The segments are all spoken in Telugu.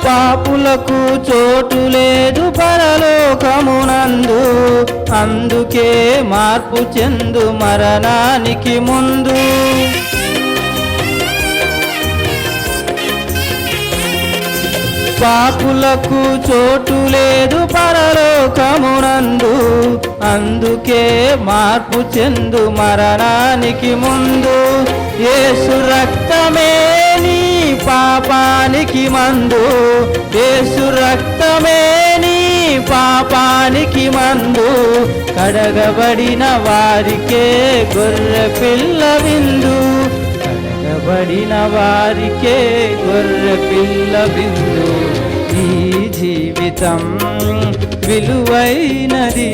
పాపులకు చోటు లేదు పరలోకమునందు, అందుకే మార్పు చెందు మరణానికి ముందు. పాపులకు చోటు లేదు పరలోకమునందు, అందుకే మార్పు చెందు మరణానికి ముందు. యేసు రక్తమే నీ పాపానికి మందు, యేసు రక్తమే నీ పాపానికి మందు. కడగబడిన వారికే గొర్రె పిల్ల విందు, కడగబడిన వారికే గొర్రె పిల్ల విందు. ఈ జీవితం విలువైనది,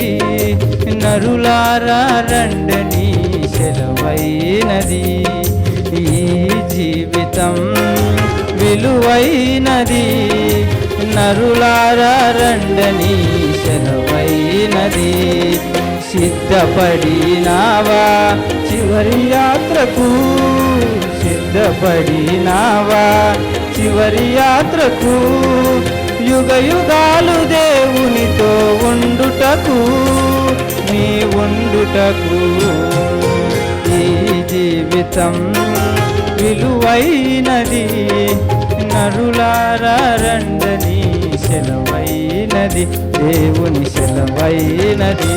నరులారా రండని సెలవైనది. ఈ జీవితం విలువైనది, నరులారా రండని సెలవైనది. సిద్ధపడినావా చివరి యాత్రకు, సిద్ధపడినావా చివరి యాత్రకు. యుగ యుగాలు దేవునితో ఉండుటకు, నీ ఉండుటకు. ఈ జీవితం విలువైనది, నరులారా రండని సెలవైనది, దేవుని సెలవైనది.